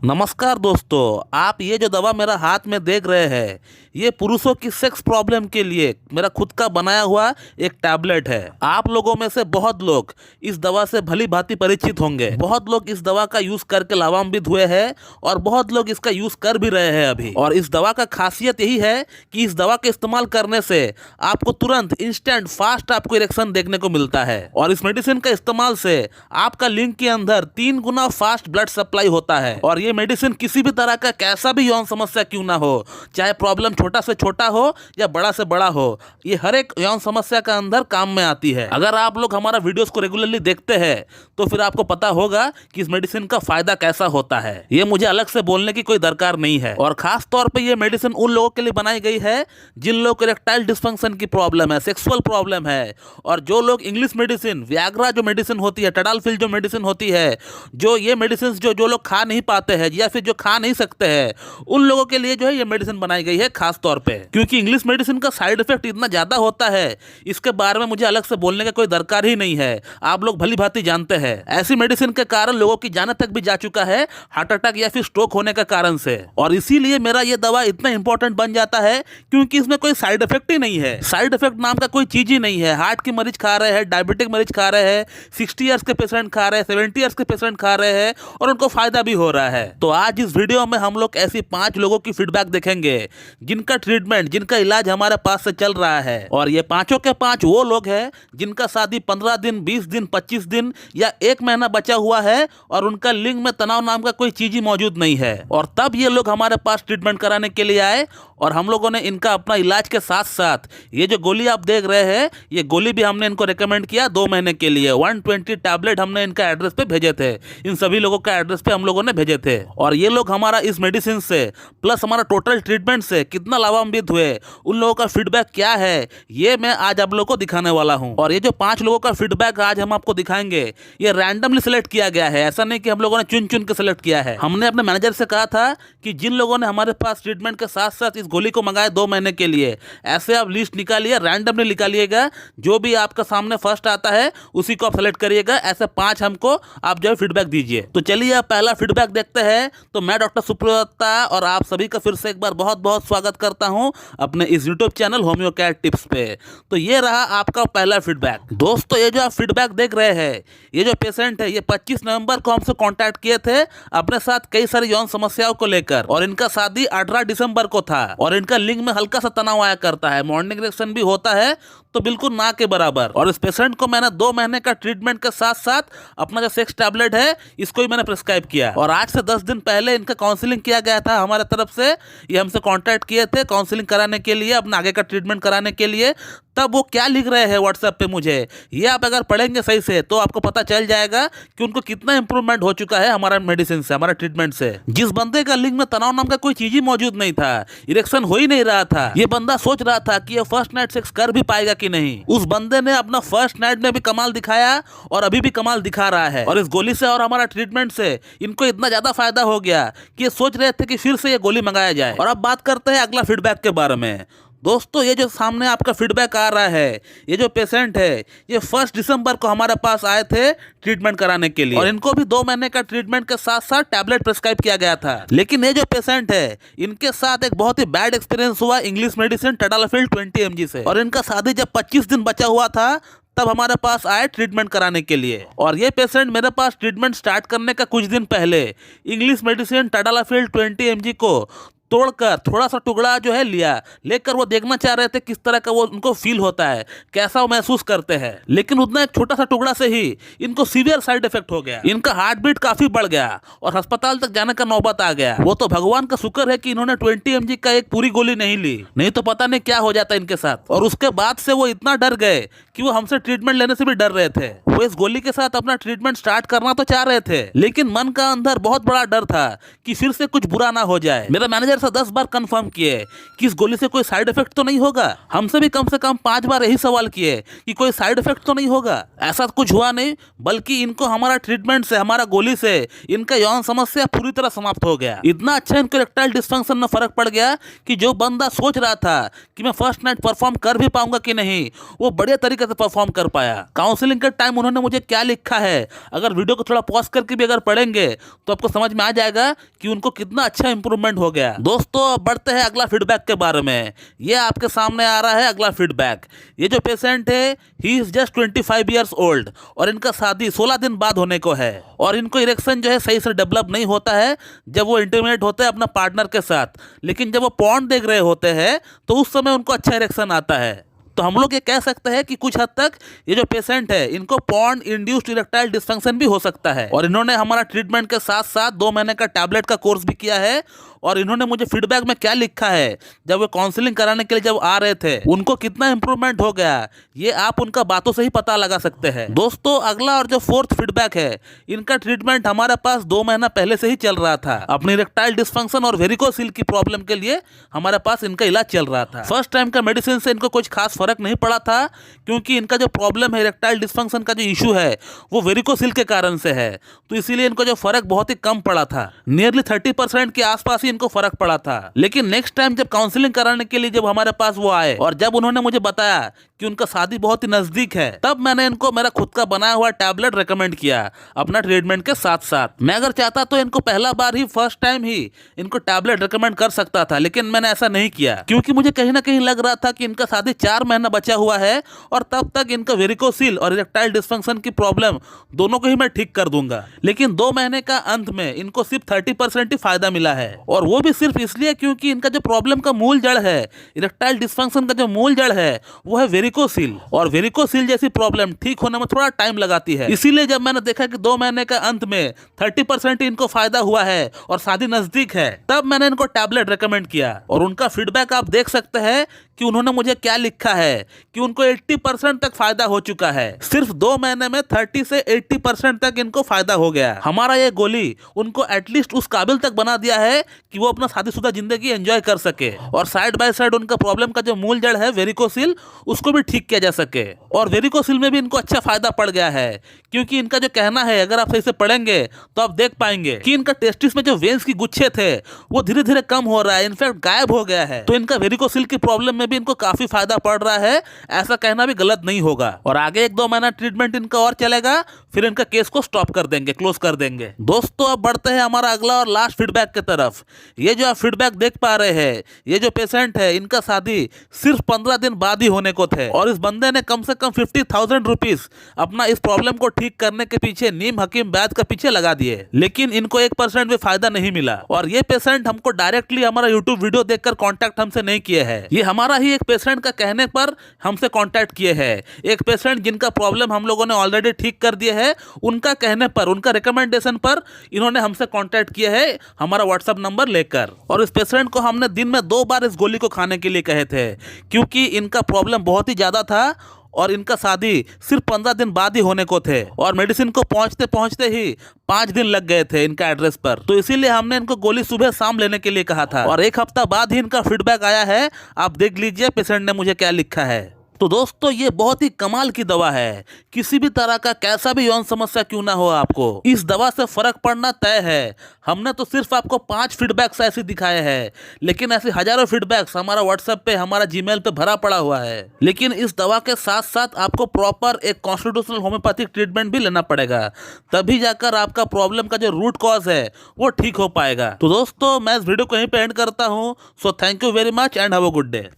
नमस्कार दोस्तों, आप ये जो दवा मेरा हाथ में देख रहे हैं ये पुरुषों की सेक्स प्रॉब्लम के लिए मेरा खुद का बनाया हुआ एक टैबलेट है। आप लोगों में से बहुत लोग इस दवा से भली भांति परिचित होंगे। बहुत लोग इस दवा का यूज करके लाभान्वित हुए हैं और बहुत लोग इसका यूज कर भी रहे हैं अभी। और इस दवा का खासियत यही है कि इस दवा के इस्तेमाल करने से आपको तुरंत इंस्टेंट फास्ट आपको इरेक्शन देखने को मिलता है। और इस मेडिसिन का इस्तेमाल से आपका लिंग के अंदर 3 गुना फास्ट ब्लड सप्लाई होता है। और ये मेडिसिन किसी भी तरह का कैसा भी यौन समस्या क्यों ना हो, चाहे प्रॉब्लम छोटा से छोटा हो या बड़ा से बड़ा हो, ये हर एक यौन समस्या का अंदर काम में आती है। अगर आप लोग हमारा वीडियोस को रेगुलरली देखते हैं तो फिर आपको पता होगा कि इस मेडिसिन का फायदा कैसा होता है। ये मुझे अलग से बोलने की कोई दरकार नहीं है। और खास तौर पे ये मेडिसिन उन लोगों के लिए बनाई गई है जिन लोगों को इरेक्टाइल डिस्फंक्शन की प्रॉब्लम है, सेक्सुअल प्रॉब्लम है। और जो लोग इंग्लिश मेडिसिन, वियाग्रा जो मेडिसिन होती है, टडालफिल जो मेडिसिन होती है, जो ये मेडिसिन जो लोग खा नहीं पाते हैं या फिर जो खा नहीं सकते हैं, उन लोगों के लिए जो है ये मेडिसिन बनाई गई है खास तौर पे। क्योंकि इंग्लिश मेडिसिन का साइड इफेक्ट इतना ज्यादा होता है, इसके बारे में मुझे अलग से बोलने का कोई दरकार ही नहीं है। आप लोग भली भांति जानते हैं। ऐसी मेडिसिन के कारण लोगों की जान तक भी जा चुका है, हार्ट अटैक या फिर स्ट्रोक होने के कारण से। और इसीलिए मेरा ये दवा इतना इंपॉर्टेंट बन जाता है क्योंकि इसमें कोई साइड इफेक्ट ही नहीं है। साइड इफेक्ट नाम का कोई चीज ही नहीं है। हार्ट के मरीज खा रहे हैं, डायबिटिक मरीज खा रहे हैं, 60 ईयर्स के पेशेंट खा रहे हैं, 70 ईयर्स के पेशेंट खा रहे हैं और उनको फायदा भी हो रहा है। तो आज इस वीडियो में हम लोग ऐसी 5 लोगों की फीडबैक देखेंगे जिनका ट्रीटमेंट, जिनका इलाज हमारे पास से चल रहा है। और ये पांचों के 5 वो लोग हैं जिनका शादी 15 दिन, 20 दिन, 25 दिन या 1 महीना बचा हुआ है और उनका लिंग में तनाव नाम का कोई चीज ही मौजूद नहीं है। और तब ये लोग हमारे पास ट्रीटमेंट कराने के लिए आए और हम लोगों ने इनका अपना इलाज के साथ साथ ये जो गोली आप देख रहे हैं, ये गोली भी हमने इनको रेकमेंड किया 2 महीने के लिए। 120 टैबलेट हमने इनका एड्रेस पे भेजे थे। इन सभी लोगों का एड्रेस पे हम लोगों ने भेजे थे। और ये लोग हमारा इस मेडिसिन से प्लस हमारा टोटल ट्रीटमेंट से कितना लाभान्वित हुए, उन लोगों का फीडबैक क्या है, ये मैं आज आप लोगों को दिखाने वाला हूं। और ये जो 5 लोगों का फीडबैक आज हम आपको दिखाएंगे, ये रैंडमली सिलेक्ट किया गया है। ऐसा नहीं कि हम लोगों ने चुन चुन के सिलेक्ट किया है। हमने अपने मैनेजर से कहा था कि जिन लोगों ने हमारे पास ट्रीटमेंट के साथ साथ इस गोली को मंगाया 2 महीने के लिए, ऐसे आप लिस्ट निकालिए, रैंडमली निकालिएगा। जो भी आपका सामने फर्स्ट आता है उसी को आप सेलेक्ट करिएगा। ऐसे 5 हमको आप जो है फीडबैक दीजिए। तो चलिए आप पहला फीडबैक देखते हैं। तो मैं डॉक्टर सुब्रता और आप सभी का फिर से एक बार बहुत बहुत स्वागत करता हूं अपने इस YouTube channel homeo care tips पे। तो ये रहा आपका पहला फीडबैक। दोस्तों, ये जो आप फीडबैक देख रहे हैं, ये जो पेशेंट है, ये 25 नवंबर को हमसे कांटेक्ट किए थे अपने साथ कई सारी यौन समस्याओं को लेकर। और इनका शादी 18 दिसंबर को था और इनका लिंग में हल्का सा तनाव आया करता है, मॉर्निंग इरेक्शन भी होता है तो बिल्कुल ना के बराबर। और इस पेशेंट को मैंने 2 महीने का ट्रीटमेंट के साथ साथ अपना जो सेक्स टैबलेट है इसको ही मैंने प्रिस्क्राइब किया। और आज से 10 दिन पहले इनका काउंसलिंग किया गया था हमारे तरफ से। ये हमसे कांटेक्ट किए थे काउंसलिंग कराने के लिए, अपना आगे का ट्रीटमेंट कराने के लिए। तब वो क्या लिख रहे हैं व्हाट्सएप पे मुझे, ये आप अगर पढ़ेंगे सही से तो आपको पता चल जाएगा कि उनको कितना इंप्रूवमेंट हो चुका है हमारा मेडिसिन से, हमारा ट्रीटमेंट से। जिस बंदे का लिंग में तनाव नाम का कोई चीज ही मौजूद नहीं था, इरेक्शन हो ही नहीं रहा था, ये बंदा सोच रहा था कि ये फर्स्ट नाइट सेक्स कर भी पाएगा कि नहीं। उस बंदे ने अपना फर्स्ट नाइट में भी कमाल दिखाया और अभी भी कमाल दिखा रहा है। और इस गोली से और हमारा ट्रीटमेंट से इनको इतना ज्यादा फायदा हो गया कि ये सोच रहे थे कि फिर से ये गोली मंगाया जाए। और अब बात करते हैं अगला फीडबैक के बारे में। दोस्तों, ये जो सामने आपका फीडबैक आ रहा है, ये जो पेशेंट है, ये 1 दिसंबर को हमारे पास आए थे ट्रीटमेंट कराने के लिए। और इनको भी 2 महीने का ट्रीटमेंट के साथ साथ टैबलेट प्रिस्क्राइब किया गया था। लेकिन ये जो पेशेंट है, इनके साथ एक बहुत ही बैड एक्सपीरियंस हुआ इंग्लिश मेडिसिन टडालफिल 20 mg से। और इनका शादी जब 25 दिन बचा हुआ था तब हमारे पास आए ट्रीटमेंट कराने के लिए। और ये पेशेंट मेरे पास ट्रीटमेंट स्टार्ट करने का कुछ दिन पहले इंग्लिश मेडिसिन टडालफिल 20 mg को तोड़कर थोड़ा सा टुकड़ा जो है लेकर वो देखना चाह रहे थे किस तरह का वो उनको फील होता है, कैसा वो महसूस करते हैं। लेकिन उतना एक छोटा सा टुकड़ा से ही इनको सीवियर साइड इफेक्ट हो गया। इनका हार्ट बीट काफी बढ़ गया और अस्पताल तक जाने का नौबत आ गया। वो तो भगवान का शुक्र है कि इन्होंने 20 mg का एक पूरी गोली नहीं ली, नहीं तो पता नहीं क्या हो जाता इनके साथ। और उसके बाद से वो इतना डर गए कि वो हमसे ट्रीटमेंट लेने से भी डर रहे थे। वो इस गोली के साथ अपना ट्रीटमेंट स्टार्ट करना तो चाह रहे थे, लेकिन मन का अंदर बहुत बड़ा डर था कि फिर से कुछ बुरा ना हो जाए। मेरा मैनेजर से 10 बार कंफर्म किए कि इस गोली से कोई साइड इफेक्ट तो नहीं होगा। हमसे भी कम से कम 5 बार यही सवाल किए कि कोई साइड इफेक्ट तो नहीं होगा। ऐसा कुछ हुआ नहीं, बल्कि इनको हमारा ट्रीटमेंट से, हमारा गोली से इनका यौन समस्या पूरी तरह समाप्त हो गया। इतना अच्छा इनको इरेक्टाइल डिस्फंक्शन में फर्क पड़ गया कि जो बंदा सोच रहा था कि मैं फर्स्ट नाइट परफॉर्म कर भी पाऊंगा कि नहीं, वो बढ़िया तरीके से परफॉर्म कर पाया। काउंसलिंग के टाइम उन्होंने मुझे क्या लिखा है, अगर वीडियो को थोड़ा पॉज करके भी अगर पढ़ेंगे तो आपको समझ में आ जाएगा कि उनको कितना अच्छा इंप्रूवमेंट हो गया। दोस्तों अब बढ़ते हैं अगला फीडबैक के बारे में। ये आपके सामने आ रहा है अगला फीडबैक। ये जो पेशेंट है he is just 25 years old और इनका शादी 16 दिन बाद होने को है और इनको इरेक्शन जो है सही से डेवलप नहीं होता है जब वो इंटीमेट होते हैं अपना पार्टनर के साथ, लेकिन जब वो पॉर्न देख रहे होते हैं तो उस समय उनको अच्छा इरेक्शन आता है। तो हम लोग ये कह सकते हैं कि कुछ हद तक ये जो पेशेंट है इनको पॉर्न इंड्यूस्ड इरेक्टाइल डिस्फंक्शन भी हो सकता है। और इन्होंने हमारा ट्रीटमेंट के साथ साथ 2 महीने का टैबलेट का कोर्स भी किया है। और इन्होंने मुझे फीडबैक में क्या लिखा है, जब वो काउंसलिंग कराने के लिए जब आ रहे थे उनको कितना इंप्रूवमेंट हो गया, ये आप उनका बातों से ही पता लगा सकते हैं। दोस्तों अगला और जो 4th फीडबैक है, इनका ट्रीटमेंट हमारे पास 2 महीना पहले से ही चल रहा था। अपनी इरेक्टाइल डिस्फंक्शन और वेरिकोसिल की प्रॉब्लम के लिए हमारे पास इनका इलाज चल रहा था। फर्स्ट टाइम का मेडिसिन से इनको कुछ खास फर्क नहीं पड़ा था, क्योंकि इनका जो प्रॉब्लम है इरेक्टाइल डिस्फंक्शन का जो इशू है वो वेरिकोसिल के कारण से है, तो इसीलिए इनको जो फर्क बहुत ही कम पड़ा था। नियरली 30% के आसपास ही इनको फर्क पड़ा था। लेकिन नेक्स्ट टाइम जब काउंसलिंग कराने के लिए जब हमारे पास वो आए और जब उन्होंने मुझे बताया कि उनका शादी बहुत ही नजदीक है, तब मैंने इनको मेरा खुद का बनाया हुआ टैबलेट रेकमेंड किया अपना ट्रीटमेंट के साथ साथ। मैं अगर चाहता तो इनको पहला बार ही, फर्स्ट टाइम ही इनको टैबलेट रेकमेंड कर सकता था, लेकिन मैंने ऐसा नहीं किया क्योंकि मुझे कहीं ना कहीं लग रहा था कि इनका शादी 4 महीना बचा हुआ है और तब तक इनका वेरिकोसिल और इरेक्टाइल डिस्फंक्शन की प्रॉब्लम दोनों को ही मैं ठीक कर दूंगा। लेकिन 2 महीने का अंत में इनको सिर्फ 30% ही फायदा मिला है, और वो भी सिर्फ इसलिए क्योंकि इनका जो प्रॉब्लम का मूल जड़ है, इरेक्टाइल डिस्फंक्शन का जो मूल जड़ है वो है वेरिकोसिल, और वेरिकोसिल जैसी प्रॉब्लम ठीक होने में थोड़ा टाइम लगाती है। इसीलिए जब मैंने देखा कि 2 महीने का अंत में 30% ही इनको फायदा हुआ है और शादी नजदीक है, तब मैंने इनको टैबलेट रेकमेंड किया। और उनका फीडबैक आप देख सकते हैं कि उन्होंने मुझे क्या लिखा है कि उनको 80% तक फायदा हो चुका है। सिर्फ 2 महीने में 30 से 80% तक इनको फायदा हो गया। हमारा ये गोली उनको एटलीस्ट उस काबिल तक बना दिया है कि वो अपना शादीशुदा जिंदगी एंजॉय कर सके, और साइड बाय साइड उनका प्रॉब्लम का जो मूल जड़ है वेरिकोसिल, उसको भी ठीक किया जा सके। और वेरिकोसिल में भी इनको अच्छा फायदा पड़ गया है, क्योंकि इनका जो कहना है, अगर आप सही से पढ़ेंगे तो आप देख पाएंगे कि इनका टेस्टिस में जो वेन्स की गुच्छे थे वो धीरे धीरे कम हो रहा है, इनफैक्ट गायब हो गया है। तो इनका वेरिकोसिल की प्रॉब्लम में भी इनको काफी फायदा पड़ रहा है, ऐसा कहना भी गलत नहीं होगा। और आगे 1-2 महीना ट्रीटमेंट इनका और चलेगा, फिर इनका केस को स्टॉप कर देंगे, क्लोज कर देंगे। दोस्तों अब बढ़ते हैं हमारा अगला और लास्ट फीडबैक की तरफ। ये जो आप फीडबैक देख पा रहे हैं, ये जो पेशेंट है इनका शादी सिर्फ 15 दिन बाद ही होने को थे, और इस बंदे ने कम से कम 50,000 रुपीज अपना इस प्रॉब्लम को ठीक करने के पीछे नीम हकीम वैद्य के पीछे लगा दिए, लेकिन इनको 1% भी फायदा नहीं मिला। और ये पेशेंट हमको डायरेक्टली हमारा यूट्यूब वीडियो देखकर कॉन्टैक्ट हमसे नहीं किए हैं, ये हमारा ही एक पेशेंट का कहने पर हमसे कॉन्टैक्ट किए हैं। एक पेशेंट जिनका प्रॉब्लम हम लोगों ने ऑलरेडी ठीक कर दिए है, उनका कहने पर, उनका रिकमेंडेशन पर इन्होंने हमसे कॉन्टैक्ट किया है हमारा व्हाट्सएप नंबर लेकर। और इस पेशेंट को हमने दिन में 2 बार इस गोली को खाने के लिए कहे थे, क्योंकि इनका प्रॉब्लम बहुत ही ज्यादा था और इनका शादी सिर्फ 15 दिन बाद ही होने को थे, और मेडिसिन को पहुंचते पहुंचते ही 5 दिन लग गए थे इनका एड्रेस पर। तो इसीलिए हमने इनको गोली सुबह शाम लेने के लिए कहा था, और 1 हफ्ता बाद ही इनका फीडबैक आया है। आप देख लीजिए पेशेंट ने मुझे क्या लिखा है। तो दोस्तों ये बहुत ही कमाल की दवा है, किसी भी तरह का कैसा भी यौन समस्या क्यों ना हो, आपको इस दवा से फर्क पड़ना तय है। हमने तो सिर्फ आपको 5 फीडबैक्स ऐसे दिखाए हैं, लेकिन ऐसे हजारों फीडबैक्स हमारा व्हाट्सएप पे, हमारा जीमेल पे भरा पड़ा हुआ है। लेकिन इस दवा के साथ साथ आपको प्रॉपर एक कॉन्स्टिट्यूशनल होम्योपैथिक ट्रीटमेंट भी लेना पड़ेगा, तभी जाकर आपका प्रॉब्लम का जो रूट कॉज है वो ठीक हो पाएगा। तो दोस्तों मैं इस वीडियो को यहीं पे एंड करता हूँ। So thank you very much and have a good day.